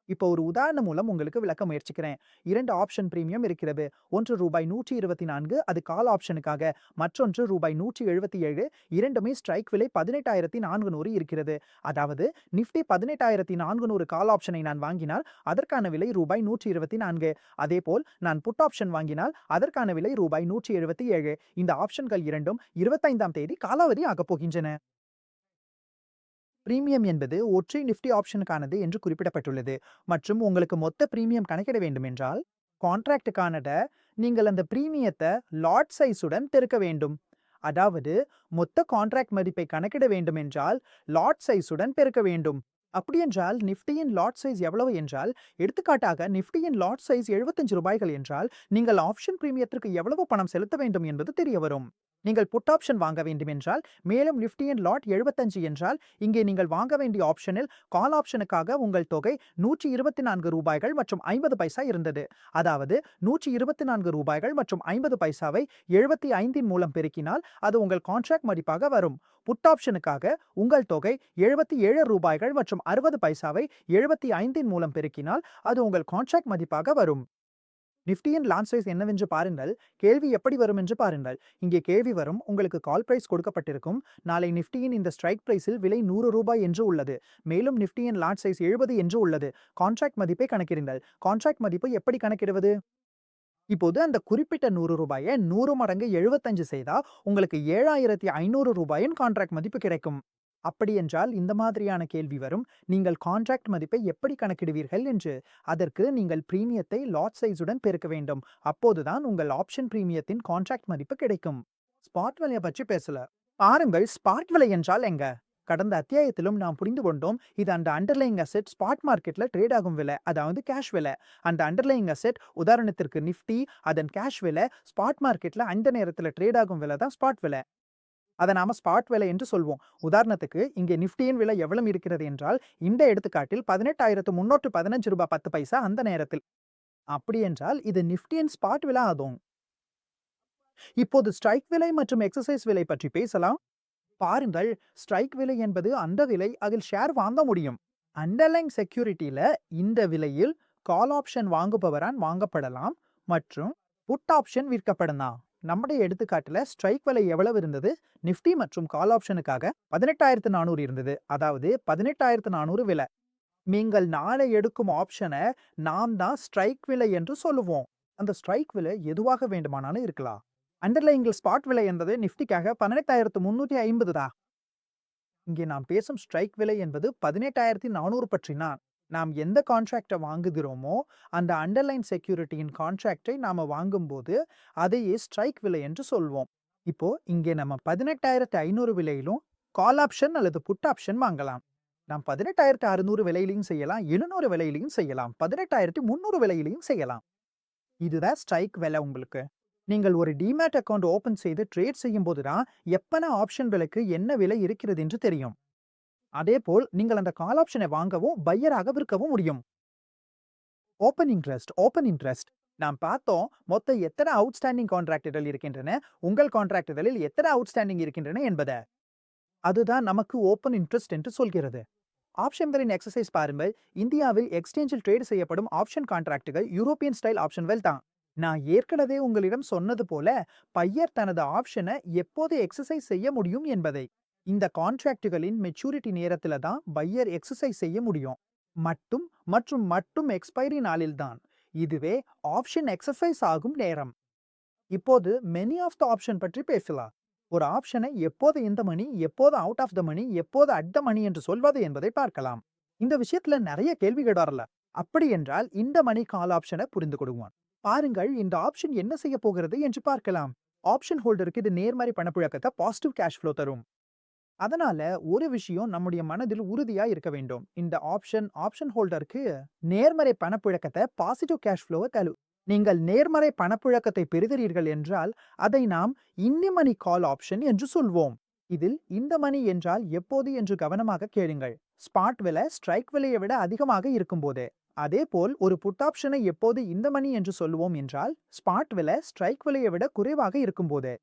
இப்போ ஒரு உதாரணம் மூலம் உங்களுக்கு விளக்க முயற்சிக்கிறேன். 2 ஆப்ஷன் பிரீமியம் இருக்கிறது. ஒன்று ரூபாய் 124, அது கால் ஆப்ஷனுக்காக. மற்றொன்று ரூபாய் 177. இரண்டுமே ஸ்ட்ரைக் விலை 18,400 இருக்கிறது. அதாவது நிஃப்டி 18,400 கால் ஆப்ஷனை நான் வாங்கினால் அதற்கான விலை ரூபாய் 124. அதேபோல் நான் புட் ஆப்ஷன் வாங்கினால் அதற்கான விலை ரூபாய் 177. இந்த ஆப்ஷன்கள் இரண்டும் 25ஆம் தேதி காலாவதி ஆகப் போகின்றன. பிரீமியம் என்பது ஒற்றை நிஃப்டி ஆப்ஷனுக்கானது என்று குறிப்பிடப்பட்டுள்ளது. மற்றும் உங்களுக்கு மொத்த பிரீமியம் கணக்கிட வேண்டுமென்றால் கான்ட்ராக்டுக்கானத நீங்கள் அந்த பிரீமியத்தை லாட் சைஸுடன் பெருக்க வேண்டும். அதாவது மொத்த கான்ட்ராக்ட் மதிப்பை கணக்கிட வேண்டுமென்றால் லாட் சைஸுடன் பெருக்க வேண்டும். அப்படியென்றால் நிஃப்டியின் லாட் சைஸ் எவ்வளவு என்றால், எடுத்துக்காட்டாக நிஃப்டியின் லாட் சைஸ் 75 ரூபாய்கள் என்றால் நீங்கள் ஆப்ஷன் பிரீமியத்திற்கு எவ்வளவு பணம் செலுத்த வேண்டும் என்பது தெரிய வரும். நீங்கள் புட் ஆப்ஷன் வாங்க வேண்டுமென்றால் மேலும் நிஃப்டியின் லாட் 75 என்றால் இங்கே நீங்கள் வாங்க வேண்டிய ஆப்ஷனில் கால் ஆப்ஷனுக்காக உங்கள் தொகை 124 ரூபாய்கள் மற்றும் 50 பைசா இருந்தது. அதாவது 124 ரூபாய்கள் மற்றும் 50 பைசாவை 75இன் மூலம் பெருக்கினால் அது உங்கள் கான்ட்ராக்ட் மதிப்பாக வரும். புட் ஆப்ஷனுக்காக உங்கள் தொகை 77 ரூபாய்கள் மற்றும் 60 பைசாவை 75இன் மூலம் பெருக்கினால் அது உங்கள் கான்ட்ராக்ட் மதிப்பாக வரும். நிஃப்டியின் லாட் சைஸ் என்னவென்று பாருங்கள். கேள்வி எப்படி வரும் என்று பாருங்கள். இங்கே கேள்வி வரும், உங்களுக்கு கால் பிரைஸ் கொடுக்கப்பட்டிருக்கும். நாளை நிஃப்டியின் இந்த ஸ்ட்ரைக் பிரைஸில் விலை 100 ரூபாய் என்று உள்ளது. மேலும் நிஃப்டியின் லாட் சைஸ் 70 என்று உள்ளது. கான்ட்ராக்ட் மதிப்பை கணக்கிடுங்கள். கான்ட்ராக்ட் மதிப்பை எப்படி கணக்கிடுவது? இப்போது அந்த குறிப்பிட்ட 100 ரூபாயை 100 மடங்கு 75 செய்தா உங்களுக்கு 7,500 ரூபாயின் கான்ட்ராக்ட் மதிப்பு கிடைக்கும். அப்படியென்றால் இந்த மாதிரியான கேள்வி வரும், நீங்கள் கான்ட்ராக்ட் மதிப்பை எப்படி கணக்கிடுவீர்கள் என்று. அதற்கு நீங்கள் பிரீமியத்தை லாட் சைஸுடன் பெருக்க வேண்டும். அப்போதுதான் உங்கள் ஆப்ஷன் பிரீமியத்தின் கான்ட்ராக்ட் மதிப்பு கிடைக்கும். ஸ்பாட் விலையை பற்றி பேசல. பாருங்கள், ஸ்பாட் விலை என்றால் எங்க? கடந்த அத்தியாயத்திலும் நாம் புரிந்து கொண்டோம், இது அந்த அண்டர்லைங் அசெட் ஸ்பாட் மார்க்கெட்ல ட்ரேட் ஆகும் விலை, அதாவது கேஷ் விலை. அந்த அண்டர்லைங் அசெட் உதாரணத்திற்கு நிஃப்டி, அதன் கேஷ் விலை ஸ்பாட் மார்க்கெட்ல அந்த நேரத்தில் ட்ரேட் ஆகும் விலை தான் ஸ்பாட் விலை. அதை நாம ஸ்பாட் விலை என்று சொல்வோம். உதாரணத்துக்கு இங்கே நிஃப்டியின் விலை எவ்வளவு இருக்கிறது என்றால் இந்த எடுத்துக்காட்டில் 18,315 ரூபாய் 10 பைசா அந்த நேரத்தில். அப்படி என்றால் இது நிஃப்டியின் ஸ்பாட் விலை ஆகும். இப்போது ஸ்ட்ரைக் விலை மற்றும் எக்ஸசைஸ் விலை பற்றி பேசலாம். பாருங்கள், ஸ்ட்ரைக் விலை என்பது அந்த விலை, அதில் ஷேர் வாங்க முடியும். அண்டர்லைங் செக்யூரிட்டியில இந்த விலையில் கால் ஆப்ஷன் வாங்குபவரால் வாங்கப்படலாம் மற்றும் புட் ஆப்ஷன் விற்கப்படலாம். நம்முடைய எடுத்துக்காட்டுல ஸ்ட்ரைக் விலை எவ்வளவு இருந்தது? நிஃப்டி மற்றும் கால் ஆப்ஷனுக்காக 18,400 இருந்தது. அதாவது 18,400 விலை. நீங்கள் நாளை எடுக்கும் ஆப்ஷனை நாம் தான் ஸ்ட்ரைக் விலை என்று சொல்லுவோம். அந்த ஸ்ட்ரைக் விலை எதுவாக வேண்டுமானாலும் இருக்கலாம். அண்டர்லைங்கில் ஸ்பாட் விலை என்பது நிஃப்டிக்காக 18,350 தான். இங்கே நாம் பேசும் ஸ்ட்ரைக் விலை என்பது 18,400 பற்றினான். நாம் எந்த கான்ட்ராக்டை வாங்குகிறோமோ அந்த அண்டர்லைன் செக்யூரிட்டியின் கான்ட்ராக்டை நாம வாங்கும்போது அதையே ஸ்ட்ரைக் விலை என்று சொல்வோம். இப்போ இங்கே நம்ம 18,500 விலையிலும் கால் ஆப்ஷன் அல்லது புட் ஆப்ஷன் வாங்கலாம். நாம் 18,600 விலையிலையும் செய்யலாம், 700 விலையிலையும் செய்யலாம், 18,300 விலையிலையும் செய்யலாம். இதுதான் ஸ்ட்ரைக் விலை. உங்களுக்கு நீங்கள் ஒரு டிமேட் அக்கௌண்ட் ஓபன் செய்து ட்ரேட் செய்யும் போதுதான் எப்பன ஆப்ஷன் விலைக்கு என்ன விலை இருக்கிறது என்று தெரியும். அதேபோல் நீங்கள் அந்த கால் ஆப்ஷனை வாங்கவும் பையராக விற்கவும் முடியும். ஓபன் இன்ட்ரெஸ்ட் நாம் பார்த்தோம், மொத்த எத்தனை அவுட்ஸ்டாண்டிங் கான்ட்ராக்டுகள் இருக்கின்றன, உங்கள் கான்ட்ராக்டுகளில் எத்தனை அவுட்ஸ்டாண்டிங் இருக்கின்றன என்பதை. அதுதான் நமக்கு ஓபன் இன்ட்ரெஸ்ட் என்று சொல்கிறது. ஆப்ஷன்களின் எக்ஸசைஸ் பாருங்கள். இந்தியாவில் எக்ஸ்சேஞ்சில் ட்ரேட் செய்யப்படும் ஆப்ஷன் கான்ட்ராக்டுகள் யூரோப்பியன் ஸ்டைல் ஆப்ஷன்கள் தான். நான் ஏற்கனவே உங்களிடம் சொன்னது போல பையர் தனது ஆப்ஷனை எப்போது எக்ஸசைஸ் செய்ய முடியும் என்பதை. இந்த கான்ட்ராக்டுகளின் மெச்சூரிட்டி நேரத்துல தான் பையர் எக்ஸசைஸ் செய்ய முடியும். மட்டும் எக்ஸ்பைரி நாளில் தான். இதுவே ஆப்ஷன் எக்ஸசைஸ் ஆகும் நேரம். இப்போது மெனி ஆஃப் த ஆப்ஷன் பற்றி பேசலாம். ஒரு ஆப்ஷனை எப்போது இந்த மணி, எப்போது அவுட் ஆஃப் த மணி, எப்போது அட் த மணி என்று சொல்வது என்பதை பார்க்கலாம். இந்த விஷயத்துல நிறைய கேள்விகள் வரல. அப்படி என்றால் இந்த மணி கால் ஆப்ஷனை புரிந்து கொள்வோம். பாருங்கள், இந்த ஆப்ஷன் என்ன செய்ய போகிறது என்று பார்க்கலாம். ஆப்ஷன் ஹோல்டருக்கு இது நேர்மறை பணப்புழக்கத்தை, பாசிட்டிவ் கேஷ் ஃப்ளோ தரும். அதனால ஒரு விஷயம் நம்முடைய மனதில் உறுதியா இருக்க வேண்டும். இந்த ஆப்ஷன் ஹோல்டருக்கு நேர்மறை பணப்புழக்கத்தை, பாசிட்டிவ் கேஷ் ஃப்ளோவை தரும். நீங்கள் நேர்மறை பணப்புழக்கத்தை பெறுகிறீர்கள் என்றால் அதை நாம் இன்னி மணி கால் ஆப்ஷன் என்று சொல்வோம். இதில் இந்த மணி என்றால் எப்போது என்று கவனமாக கேளுங்கள். ஸ்பாட் விலை ஸ்ட்ரைக் விலையை விட அதிகமாக இருக்கும் போது, அதேபோல் ஒரு புட் ஆப்ஷனை எப்போது இந்த மணி என்று சொல்லுவோம் என்றால் ஸ்பாட் விலை ஸ்ட்ரைக் விலையை விட குறைவாக இருக்கும்போது.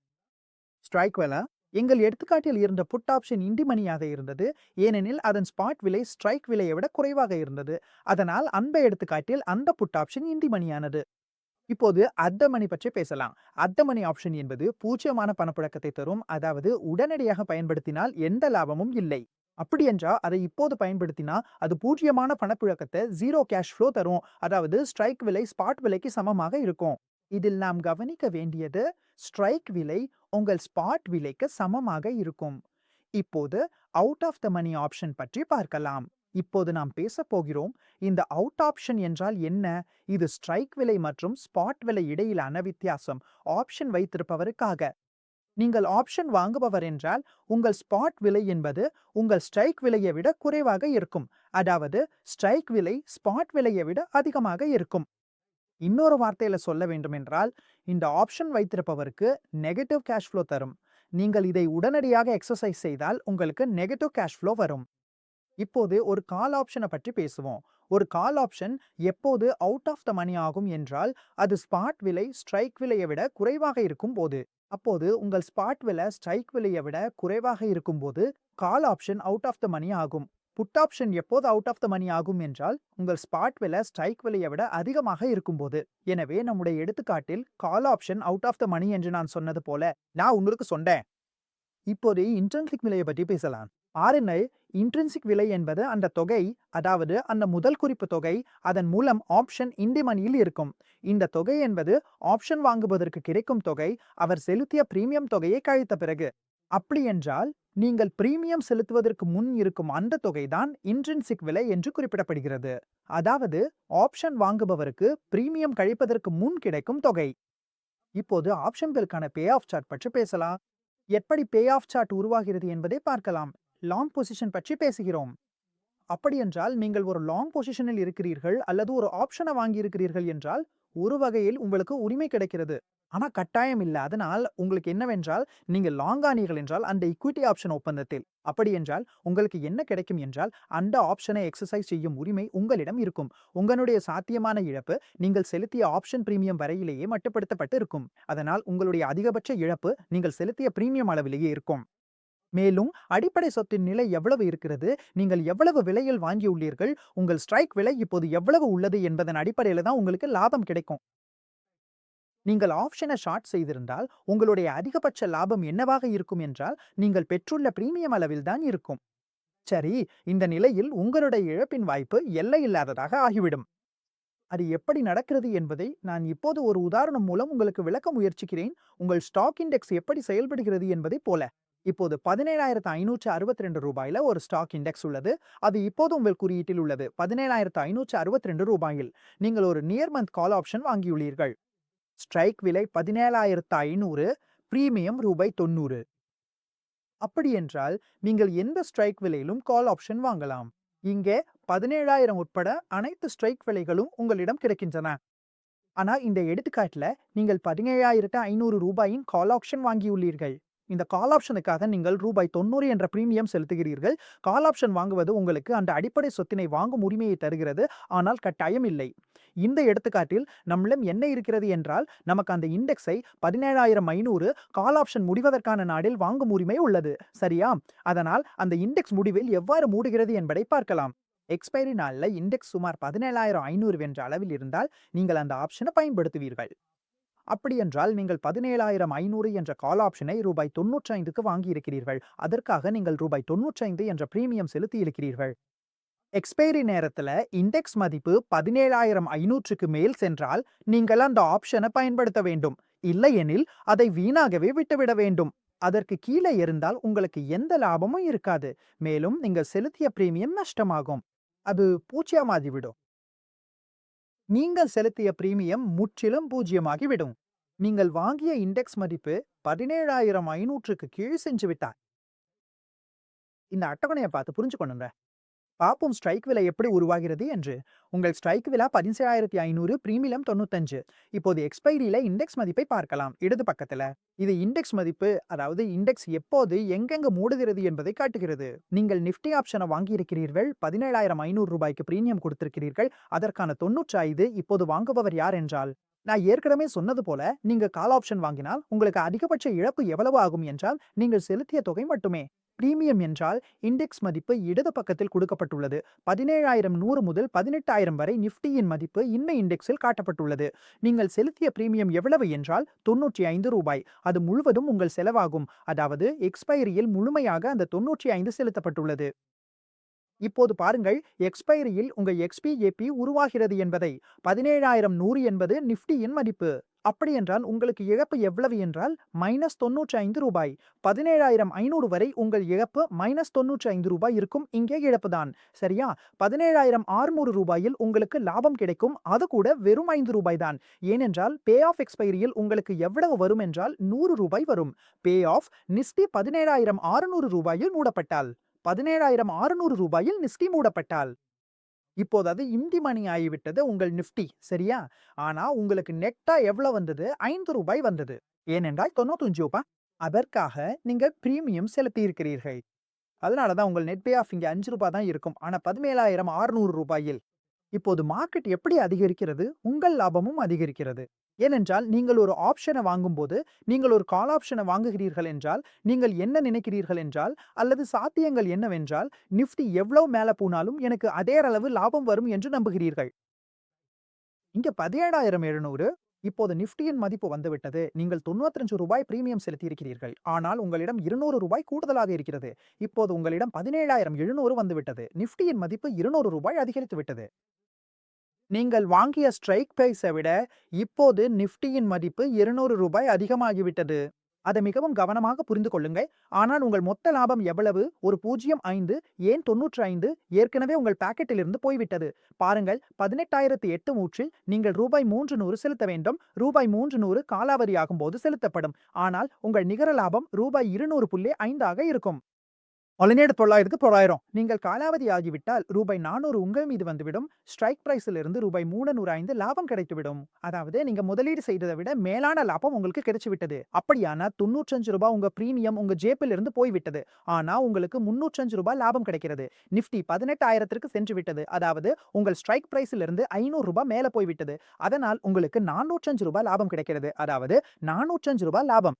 ஸ்ட்ரைக் விலை எங்கள் எடுத்துக்காட்டில் இருந்த புட் ஆப்ஷன் இண்டி மணியாக இருந்தது, ஏனெனில் அதன் ஸ்பாட் விலை ஸ்ட்ரைக் விலையை விட குறைவாக இருந்தது. அதனால் அந்த எடுத்துக்காட்டில் அந்த புட் ஆப்ஷன் இண்டி மணியானது. இப்போது அட் த மணி பற்றி பேசலாம். அட் த மணி ஆப்ஷன் என்பது பூஜ்ஜியமான பணப்புழக்கத்தை தரும், அதாவது உடனடியாக பயன்படுத்தினால் எந்த லாபமும் இல்லை. அப்படி என்றால் அதை இப்போது பயன்படுத்தினா அது பூஜ்ஜியமான பணப்புழக்கத்தை ஜீரோ கேஷ் ஃப்ளோ தரும், அதாவது ஸ்ட்ரைக் விலை ஸ்பாட் விலைக்கு சமமாக இருக்கும். இதில் நாம் கவனிக்க வேண்டியது ஸ்ட்ரைக் விலை உங்கள் ஸ்பாட் விலைக்கு சமமாக இருக்கும். இப்போது out of the money option பற்றி பார்க்கலாம். இப்போது நாம் பேச போகிறோம். இந்த அவுட் ஆப்ஷன் என்றால் என்ன? இது ஸ்ட்ரைக் விலை மற்றும் ஸ்பாட் விலை இடையிலான வித்தியாசம். ஆப்ஷன் வைத்திருப்பவருக்காக. நீங்கள் ஆப்ஷன் வாங்குபவர் என்றால் உங்கள் ஸ்பாட் விலை என்பது உங்கள் ஸ்ட்ரைக் விலையை விட குறைவாக இருக்கும், அதாவது ஸ்ட்ரைக் விலை ஸ்பாட் விலையை விட அதிகமாக இருக்கும். இன்னொரு வார்த்தையில சொல்ல வேண்டுமென்றால் இந்த ஆப்ஷன் வைத்திருப்பவருக்கு நெகட்டிவ் கேஷ் ஃப்ளோ தரும். நீங்கள் இதை உடனடியாக எக்ஸசைஸ் செய்தால் உங்களுக்கு நெகட்டிவ் கேஷ் ஃப்ளோ வரும். இப்போது ஒரு கால் ஆப்ஷனை பற்றி பேசுவோம். ஒரு கால் ஆப்ஷன் எப்போது அவுட் ஆஃப் த மணி ஆகும் என்றால் அது ஸ்பாட் விலை ஸ்ட்ரைக் விலையை விட குறைவாக இருக்கும் போது. அப்போது உங்கள் ஸ்பாட் விலை ஸ்ட்ரைக் விலையை விட குறைவாக இருக்கும்போது call option out of the money ஆகும். புட் ஆப்ஷன் எப்போது அவுட் ஆஃப் த மணி ஆகும் என்றால் உங்கள் ஸ்பாட் விலை ஸ்ட்ரைக் விலையை விட அதிகமாக இருக்கும்போது. எனவே நம்முடைய எடுத்துக்காட்டில் call option out of the money என்று நான் சொன்னது போல நான் உங்களுக்கு சொன்னேன். இப்போது இன்ட்ரின்சிக் விலையை பற்றி பேசலாம். RNI இன்ட்ரின்சிக் விலை என்பது அந்த தொகை, அதாவது அந்த முதல் குறிப்பு தொகை, அதன் மூலம் ஆப்ஷன் இண்டி மணியில் இருக்கும். இந்த தொகை என்பது ஆப்ஷன் வாங்குவதற்கு கிடைக்கும் தொகை, அவர் செலுத்திய பிரீமியம் தொகையை கழித்த பிறகு. அப்படி என்றால் நீங்கள் பிரீமியம் செலுத்துவதற்கு முன் இருக்கும் அந்த தொகைதான் இன்ட்ரின்சிக் விலை என்று குறிப்பிடப்படுகிறது. அதாவது ஆப்ஷன் வாங்குபவருக்கு பிரீமியம் கழிப்பதற்கு முன் கிடைக்கும் தொகை. இப்போது ஆப்ஷன்களுக்கான பே ஆஃப் சார்ட் பற்றி பேசலாம். எப்படி பே ஆஃப் சார்ட் உருவாகிறது என்பதை பார்க்கலாம். லாங் பொசிஷன் பற்றி பேசுகிறோம். அப்படியென்றால் நீங்கள் ஒரு லாங் பொசிஷனில் இருக்கிறீர்கள் அல்லது ஒரு ஆப்ஷனை வாங்கி இருக்கிறீர்கள் என்றால் ஒரு வகையில் உங்களுக்கு உரிமை கிடைக்கிறது, ஆனா கட்டாயம் இல்லை. அதனால் உங்களுக்கு என்னவென்றால் நீங்கள் லாங் ஆனீர்கள் என்றால் அந்த ஈக்விட்டி ஆப்ஷன் ஒப்பந்தத்தில், அப்படி என்றால் உங்களுக்கு என்ன கிடைக்கும் என்றால் அந்த ஆப்ஷனை எக்ஸசைஸ் செய்யும் உரிமை உங்களிடம் இருக்கும். உங்களுடைய சாத்தியமான இழப்பு நீங்கள் செலுத்திய ஆப்ஷன் பிரீமியம் வரையிலேயே மட்டுப்படுத்தப்பட்டு இருக்கும். அதனால் உங்களுடைய அதிகபட்ச இழப்பு நீங்கள் செலுத்திய பிரீமியம் அளவிலேயே இருக்கும். மேலும் அடிப்படை சொத்தின் நிலை எவ்வளவு இருக்கிறது, நீங்கள் எவ்வளவு விலையில் வாங்கியுள்ளீர்கள், உங்கள் ஸ்ட்ரைக் விலை இப்போது எவ்வளவு உள்ளது என்பதன் அடிப்படையில் தான் உங்களுக்கு லாபம் கிடைக்கும். நீங்கள் ஆப்ஷனை ஷார்ட் செய்திருந்தால் உங்களுடைய அதிகபட்ச லாபம் என்னவாக இருக்கும் என்றால் நீங்கள் பெற்றுள்ள பிரீமியம் அளவில் தான் இருக்கும். சரி, இந்த நிலையில் உங்களுடைய இழப்பின் வாய்ப்பு எல்லை இல்லாததாக ஆகிவிடும். அது எப்படி நடக்கிறது என்பதை நான் இப்போது ஒரு உதாரணம் மூலம் உங்களுக்கு விளக்க முயற்சிக்கிறேன். உங்கள் ஸ்டாக் இண்டெக்ஸ் எப்படி செயல்படுகிறது என்பதை போல. இப்போது 17,562 ரூபாயில ஒரு ஸ்டாக் இண்டெக்ஸ் உள்ளது. அது இப்போது உங்கள் குறியீட்டில் உள்ளது 17,562 ரூபாயில். நீங்கள் ஒரு நியர் மந்த் கால் ஆப்ஷன் வாங்கியுள்ளீர்கள். ஸ்ட்ரைக் விலை 17,500, பிரீமியம் ரூபாய் 90. அப்படி என்றால் நீங்கள் எந்த ஸ்ட்ரைக் விலையிலும் கால் ஆப்ஷன் வாங்கலாம். இங்கே 17,000 உட்பட அனைத்து ஸ்ட்ரைக் விலைகளும் உங்களிடம் கிடைக்கின்றன. ஆனா இந்த எடுத்துக்காட்டுல நீங்கள் 17,500 ரூபாயின் கால் ஆப்ஷன் வாங்கியுள்ளீர்கள். இந்த கால் ஆப்ஷனுக்காக நீங்கள் ரூபாய் 90 என்ற பிரீமியம் செலுத்துகிறீர்கள். கால் ஆப்ஷன் வாங்குவது உங்களுக்கு அந்த அடிப்படை சொத்தினை வாங்கும் உரிமையை தருகிறது, ஆனால் கட்டாயம் இல்லை. இந்த எடுத்துக்காட்டில் நம்மிடம் என்ன இருக்கிறது என்றால் நமக்கு அந்த இண்டெக்ஸை 17,500 கால் ஆப்ஷன் முடிவதற்கான நாளில் வாங்கும் உரிமை உள்ளது, சரியா? அதனால் அந்த இண்டெக்ஸ் முடிவில் எவ்வாறு மூடுகிறது என்பதை பார்க்கலாம். எக்ஸ்பைரி நாள்ல இண்டெக்ஸ் சுமார் 17,500 என்ற அளவில் இருந்தால் நீங்கள் அந்த ஆப்ஷனை பயன்படுத்துவீர்கள். அப்படியென்றால் நீங்கள் 17,500 என்ற கால் ஆப்ஷனை ரூபாய் 95க்கு வாங்கி இருக்கிறீர்கள். அதற்காக நீங்கள் ரூபாய் 95 என்ற பிரீமியம் செலுத்தி இருக்கிறீர்கள். எக்ஸ்பைரி நேரத்துல இண்டெக்ஸ் மதிப்பு 17,500க்கு மேல் சென்றால் நீங்கள் அந்த ஆப்ஷனை பயன்படுத்த வேண்டும். இல்லையெனில் அதை வீணாகவே விட்டுவிட வேண்டும். அதற்கு கீழே இருந்தால் உங்களுக்கு எந்த லாபமும் இருக்காது. மேலும் நீங்கள் செலுத்திய பிரீமியம் நஷ்டமாகும். அது பூஜ்ஜியமாகிவிடும். நீங்கள் செலுத்திய பிரீமியம் முற்றிலும் பூஜ்ஜியமாகிவிடும். நீங்கள் வாங்கிய இண்டெக்ஸ் மதிப்பு 17,500க்கு கீழ் சென்று விட்டார். இந்த அட்டவணையை பார்த்து புரிஞ்சுக்கணுங்க. பாப்போம் ஸ்ட்ரைக் விலை எப்படி உருவாகிறது என்று. உங்கள் ஸ்ட்ரைக் விலை 17,500, பிரீமியம் 95. இப்போது எக்ஸ்பைரியில இண்டெக்ஸ் மதிப்பை பார்க்கலாம் இடது பக்கத்துல. இது இண்டெக்ஸ் மதிப்பு, அதாவது இண்டெக்ஸ் எப்போது எங்கெங்க மூடுகிறது என்பதை காட்டுகிறது. நீங்கள் நிஃப்டி ஆப்ஷனை வாங்கியிருக்கிறீர்கள், 17,500 ரூபாய்க்கு பிரீமியம் கொடுத்திருக்கிறீர்கள். அதற்கான 95 இப்போது வாங்குபவர் யார் என்றால், நான் ஏற்கனவே சொன்னது போல நீங்க கால் ஆப்ஷன் வாங்கினால் உங்களுக்கு அதிகபட்ச இழப்பு எவ்வளவு ஆகும் என்றால் நீங்கள் செலுத்திய தொகை மட்டுமே. பிரீமியம் என்றால் இண்டெக்ஸ் மதிப்பு இடது பக்கத்தில் கொடுக்கப்பட்டுள்ளது. 17,100 முதல் 18,000 வரை நிஃப்டியின் மதிப்பு இந்த இண்டெக்ஸில் காட்டப்பட்டுள்ளது. நீங்கள் செலுத்திய பிரீமியம் எவ்வளவு என்றால் 95 ரூபாய். அது முழுவதும் உங்கள் செலவாகும். அதாவது எக்ஸ்பைரியில் முழுமையாக அந்த 95 செலுத்தப்பட்டுள்ளது. இப்போது பாருங்கள், எக்ஸ்பைரியில் உங்க எக்ஸ்பிஏபி உருவாகிறது என்பதை. 17,100 என்பது நிஃப்டியின் மதிப்பு. அப்படி என்றால் உங்களுக்கு இழப்பு எவ்வளவு என்றால் -95 ரூபாய். 17,500 வரை உங்கள் இழப்பு -95 ரூபாய் இருக்கும். இங்கே இழப்பு தான், சரியா? 17,600 ரூபாயில் உங்களுக்கு லாபம் கிடைக்கும். அது கூட வெறும் 5 ரூபாய் தான். ஏனென்றால் பே ஆஃப் எக்ஸ்பைரியில் உங்களுக்கு எவ்வளவு வரும் என்றால் 100 ரூபாய் வரும். பே ஆஃப் நிஃப்டி 17,600 ரூபாயில் மூடப்பட்டால், 17,600 ரூபாயில் நிஃப்டி மூடப்பட்டால், இப்போது அது இம்டி மணி ஆகிவிட்டது உங்கள் நிஃப்டி, சரியா? ஆனா உங்களுக்கு நெட்டா எவ்வளவு வந்தது? 5 ரூபாய் வந்தது. ஏனென்றால் 95 ரூபாய் அதற்காக நீங்க பிரீமியம் செலுத்தி இருக்கிறீர்கள். அதனாலதான் உங்கள் நெட் பே ஆஃப் இங்க 5 ரூபாய் தான் இருக்கும். ஆனா 17,600 ரூபாயில். இப்போது மார்க்கெட் எப்படி அதிகரிக்கிறது? உங்கள் லாபமும் அதிகரிக்கிறது. ஏனென்றால் நீங்கள் ஒரு ஆப்ஷனை வாங்கும்போது, நீங்கள் ஒரு கால் ஆப்ஷனை வாங்குகிறீர்கள் என்றால், நீங்கள் என்ன நினைக்கிறீர்கள் என்றால், அல்லது சாத்தியங்கள் என்னவென்றால், நிஃப்டி எவ்வளவு மேல போனாலும் எனக்கு அதே அளவு லாபம் வரும் என்று நம்புகிறீர்கள். இங்க 17,700. இப்போது நிஃப்டியின் மதிப்பு வந்துவிட்டது. நீங்கள் 95 ரூபாய் பிரீமியம் செலுத்தி இருக்கிறீர்கள். ஆனால் உங்களிடம் 200 ரூபாய் கூடுதலாக இருக்கிறது. இப்போது உங்களிடம் 17,700 வந்துவிட்டது. நிஃப்டியின் மதிப்பு 200 ரூபாய் அதிகரித்து விட்டது. நீங்கள் வாங்கிய ஸ்ட்ரைக் பிரைஸை விட இப்போது நிஃப்டியின் மதிப்பு 200 ரூபாய் அதிகமாகிவிட்டது. அதை மிகவும் கவனமாக புரிந்து கொள்ளுங்கள். ஆனால் உங்கள் மொத்த லாபம் எவ்வளவு? ஒரு 0.5, ஏன் 95? ஏற்கனவே உங்கள் பாக்கெட்டிலிருந்து போய்விட்டது. பாருங்கள், 18,800 நீங்கள் ரூபாய் 300 செலுத்த வேண்டும். ரூபாய் 300 காலாவதியாகும் போது செலுத்தப்படும். ஆனால் உங்கள் நிகர லாபம் ரூபாய் 200.5 ஆக இருக்கும். 900க்கு 900. நீங்கள் காலாவதி ஆகிவிட்டால் ரூபாய் 400 உங்கள் மீது வந்துவிடும். ஸ்ட்ரைக் பிரைஸில் இருந்து ரூபாய் 305 லாபம் கிடைத்துவிடும். அதாவது நீங்க முதலீடு செய்ததை விட மேலான லாபம் உங்களுக்கு கிடைச்சுவிட்டது. அப்படியானா 95 ரூபாய் உங்க பிரீமியம் உங்க ஜேப்பில் இருந்து போய்விட்டது. ஆனா உங்களுக்கு 305 ரூபாய் லாபம் கிடைக்கிறது. நிஃப்டி 18,000க்கு சென்று விட்டது. அதாவது உங்கள் ஸ்ட்ரைக் பிரைஸில் இருந்து 500 ரூபாய் மேல போய்விட்டது. அதனால் உங்களுக்கு 405 ரூபாய் லாபம் கிடைக்கிறது. அதாவது 405 ரூபாய் லாபம்.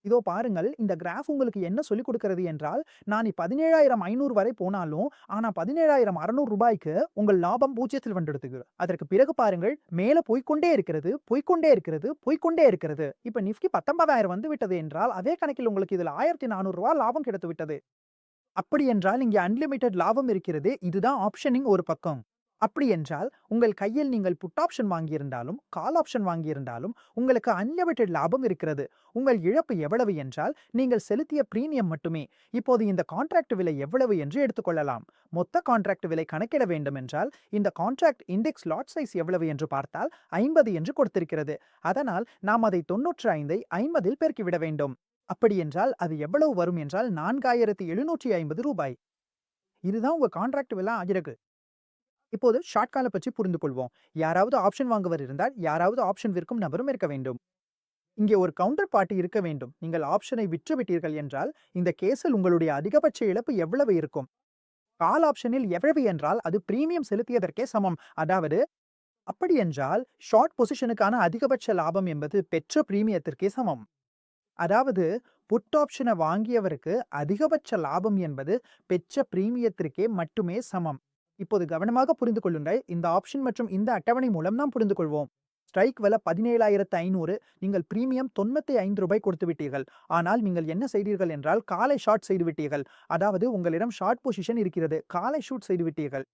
இதோ பாருங்கள், இந்த கிராஃப் உங்களுக்கு என்ன சொல்லிக் கொடுக்கிறது என்றால், நான் 17,500 வரை போனாலும், ஆனா 17,600 ரூபாய்க்கு உங்கள் லாபம் 0ல் வந்துடுது. அதற்கு பிறகு பாருங்கள், மேல போய்க்கொண்டே இருக்கிறது, போய்க்கொண்டே இருக்கிறது, போய்க்கொண்டே இருக்கிறது. இப்ப நிஃப்டி 19,000 வந்து விட்டது என்றால், அதே கணக்கில் உங்களுக்கு இதுல 1,400 ரூபாய் லாபம் கிடைத்து விட்டது. அப்படி என்றால் இங்கே அன்லிமிட்டெட் லாபம் இருக்கிறது. இதுதான் ஆப்ஷனிங் ஒரு பக்கம். அப்படி என்றால் உங்கள் கையில் நீங்கள் புட் ஆப்ஷன் வாங்கியிருந்தாலும், கால் ஆப்ஷன் வாங்கியிருந்தாலும் உங்களுக்கு அன்லிமிட்டெட் லாபம் இருக்கிறது. உங்கள் இழப்பு எவ்வளவு என்றால் நீங்கள் செலுத்திய பிரீமியம் மட்டுமே. இப்போது இந்த கான்ட்ராக்ட் விலை எவ்வளவு என்று எடுத்துக்கொள்ளலாம். மொத்த கான்ட்ராக்ட் விலை கணக்கிட வேண்டும் என்றால் இந்த கான்ட்ராக்ட் இண்டெக்ஸ் லாட் சைஸ் எவ்வளவு என்று பார்த்தால் 50 என்று கொடுத்திருக்கிறது. அதனால் நாம் அதை 95ஐ 50இல் பெருக்கிவிட வேண்டும். அப்படி என்றால் அது எவ்வளவு வரும் என்றால் 4,750 ரூபாய். இதுதான் உங்க கான்ட்ராக்ட் விலை ஆகிறது. இப்போது ஷார்ட் காலை பற்றி புரிந்து கொள்வோம். யாராவது ஆப்ஷன் வாங்குவர் இருந்தால் யாராவது ஆப்ஷன் விற்கும் நபரும் இருக்க வேண்டும். இங்கே ஒரு கவுண்டர் பார்ட்டி இருக்க வேண்டும். நீங்கள் ஆப்ஷனை விற்றுவிட்டீர்கள் என்றால் இந்த கேஸில் உங்களுடைய அதிகபட்ச இழப்பு எவ்வளவு இருக்கும்? கால் ஆப்ஷனில் எவ்வளவு என்றால் அது பிரீமியம் செலுத்தியதற்கே சமம். அதாவது அப்படி என்றால் ஷார்ட் பொசிஷனுக்கான அதிகபட்ச லாபம் என்பது பெற்ற பிரீமியத்திற்கே சமம். அதாவது புட் ஆப்ஷனை வாங்கியவருக்கு அதிகபட்ச லாபம் என்பது பெற்ற பிரீமியத்திற்கே மட்டுமே சமம். இப்போது கவனமாக புரிந்து கொள்ளுங்கள். இந்த ஆப்ஷன் மற்றும் இந்த அட்டவணை மூலம் நாம் புரிந்து கொள்வோம். ஸ்ட்ரைக் விலை 17,500. நீங்கள் பிரீமியம் 95 ரூபாய் கொடுத்து விட்டீர்கள். ஆனால் நீங்கள் என்ன செய்தீர்கள் என்றால் காலை ஷார்ட் செய்து விட்டீர்கள். அதாவது உங்களிடம் ஷார்ட் பொசிஷன் இருக்கிறது, காலை ஷூட் செய்து விட்டீர்கள்.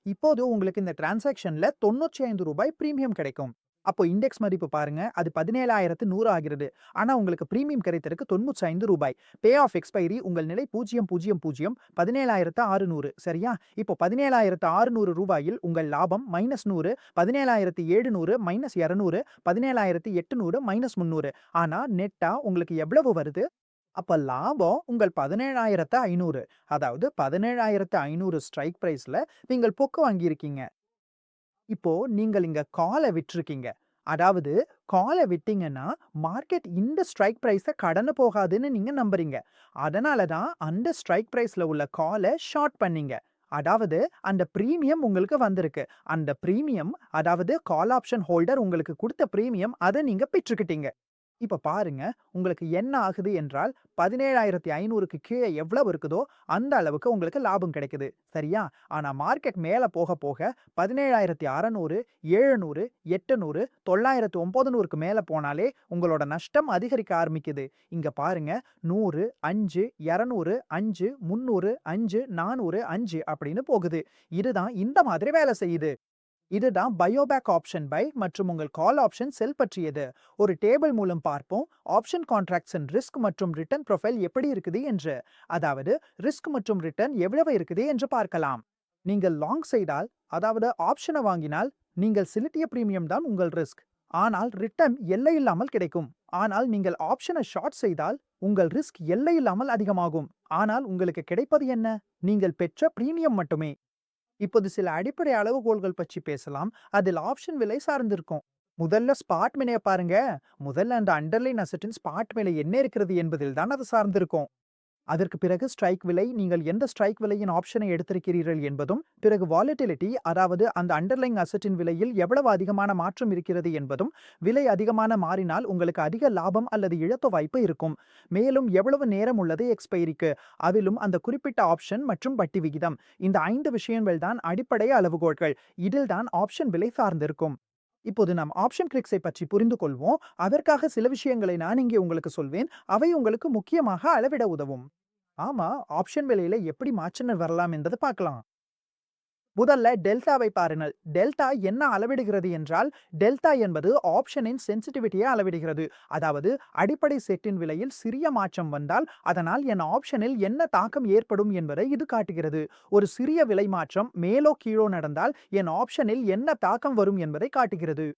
இப்போது உங்களுக்கு இந்த டிரான்சாக்ஷன்ல 95 ரூபாய் பிரீமியம் கிடைக்கும். அப்போ இண்டெக்ஸ் மதிப்பு பாருங்க, அது 17,100 ஆகிறது. ஆனா உங்களுக்கு பிரீமியம் கிடைத்திருக்கு 95 ரூபாய். பே ஆஃப் எக்ஸ்பைரி உங்கள் நிலை 000 17,600. சரியா? இப்போ 17,600 ரூபாயில் உங்கள் லாபம் -100, 17,700 -200, 17,800 -300. ஆனா நெட்டா உங்களுக்கு எவ்வளவு வருது? அப்ப லாபம் உங்கள் 17,500. அதாவது 17,500 ஸ்ட்ரைக் பிரைஸ்ல நீங்கள் பொக்கு வாங்கியிருக்கீங்க. இப்போ நீங்கள் இங்க கால விட்டிருக்கீங்க. அதாவது கால விட்டீங்கன்னா, மார்க்கெட் இந்த ஸ்ட்ரைக் பிரைஸ கடந்து போகாதுன்னு நீங்க நம்புறீங்க. அதனால தான் அந்த ஸ்ட்ரைக் பிரைஸ்ல உள்ள கால ஷார்ட் பண்ணீங்க. அதாவது அந்த பிரீமியம் உங்களுக்கு வந்திருக்கு. அந்த பிரீமியம் அதாவது கால் ஆப்ஷன் ஹோல்டர் உங்களுக்கு குடுத்த பிரீமியம் அத நீங்க பெற்றுக்கிட்டீங்க. இப்ப பாருங்க, உங்களுக்கு என்ன ஆகுது என்றால் 17,500க்கு கீழ எவ்வளவு இருக்குதோ, அந்த அளவுக்கு உங்களுக்கு லாபம் கிடைக்குது. சரியா? ஆனா மார்க்கெட் மேல போக போக 17,600, 700, 800, 9,900க்கு மேல போனாலே உங்களோட நஷ்டம் அதிகரிக்க ஆரம்பிக்குது. இங்க பாருங்க 100, 5, 200, 5, 300, 5, 400, 5 அப்படின்னு போகுது. இதுதான் இந்த மாதிரி வேலை செய்யுது. இதுதான் பயோபேக் ஆப்ஷன் பை மற்றும் உங்கள் கால் ஆப்ஷன் செல் பற்றியது. ஒரு டேபிள் மூலம் பார்ப்போம் ஆப்ஷன் கான்ட்ராக்ட்ஸின் ரிஸ்க் மற்றும் ரிட்டர்ன் ப்ரொஃபைல் எப்படி இருக்குது என்று. அதாவது ரிஸ்க் மற்றும் ரிட்டர்ன் எவ்வளவு இருக்குது என்று பார்க்கலாம். நீங்கள் லாங் செய்தால் அதாவது ஆப்ஷனை வாங்கினால் நீங்கள் செலுத்திய பிரீமியம் தான் உங்கள் ரிஸ்க். ஆனால் ரிட்டர்ன் எல்லை இல்லாமல் கிடைக்கும். ஆனால் நீங்கள் ஆப்ஷனை ஷார்ட் செய்தால் உங்கள் ரிஸ்க் எல்லை இல்லாமல் அதிகமாகும். ஆனால் உங்களுக்கு கிடைப்பது என்ன? நீங்கள் பெற்ற பிரீமியம் மட்டுமே. இப்போது சில அடிப்படை அளவுகோல்கள் பற்றி பேசலாம். அதில் ஆப்ஷன் விலை சார்ந்திருக்கும். முதல்ல ஸ்பாட் விலைய பாருங்க. முதல்ல அந்த அண்டர்லைன் அசெட்டின் ஸ்பாட் விலை என்ன இருக்கிறது என்பதில் தான் அது சார்ந்திருக்கும். அதற்கு பிறகு ஸ்ட்ரைக் விலை, நீங்கள் எந்த ஸ்ட்ரைக் விலையின் ஆப்ஷனை எடுத்திருக்கிறீர்கள் என்பதும், பிறகு வாலட்டிலிட்டி அதாவது அந்த அண்டர்லைங் அசெட்டின் விலையில் எவ்வளவு அதிகமான மாற்றம் இருக்கிறது என்பதும், விலை அதிகமான மாறினால் உங்களுக்கு அதிக லாபம் அல்லது இழப்பு வாய்ப்பு இருக்கும். மேலும் எவ்வளவு நேரம் உள்ளது எக்ஸ்பைரிக்கு, அதிலும் அந்த குறிப்பிட்ட ஆப்ஷன் மற்றும் வட்டி விகிதம். இந்த 5 விஷயங்கள் தான் அடிப்படை அளவுகோல்கள். இதில் தான் ஆப்ஷன் விலை சார்ந்திருக்கும். இப்போது நாம் ஆப்ஷன் கிளிக்ஸை பற்றி புரிந்து கொள்வோம். அதற்காக சில விஷயங்களை நான் இங்கே உங்களுக்கு சொல்வேன். அவை உங்களுக்கு முக்கியமாக அளவிட உதவும். ஆமா, ஆப்ஷன் விலையில எப்படி மாற்றங்கள் வரலாம் என்பது பார்க்கலாம். முதல்ல டெல்டாவை பாருங்கள். டெல்டா என்ன அளவிடுகிறது என்றால், டெல்டா என்பது ஆப்ஷனின் சென்சிட்டிவிட்டியை அளவிடுகிறது. அதாவது அடிப்படை செட்டின் விலையில் சிறிய மாற்றம் வந்தால், அதனால் என் ஆப்ஷனில் என்ன தாக்கம் ஏற்படும் என்பதை இது காட்டுகிறது. ஒரு சிறிய விலை மாற்றம் மேலோ கீழோ நடந்தால், என் ஆப்ஷனில் என்ன தாக்கம் வரும் என்பதை காட்டுகிறது.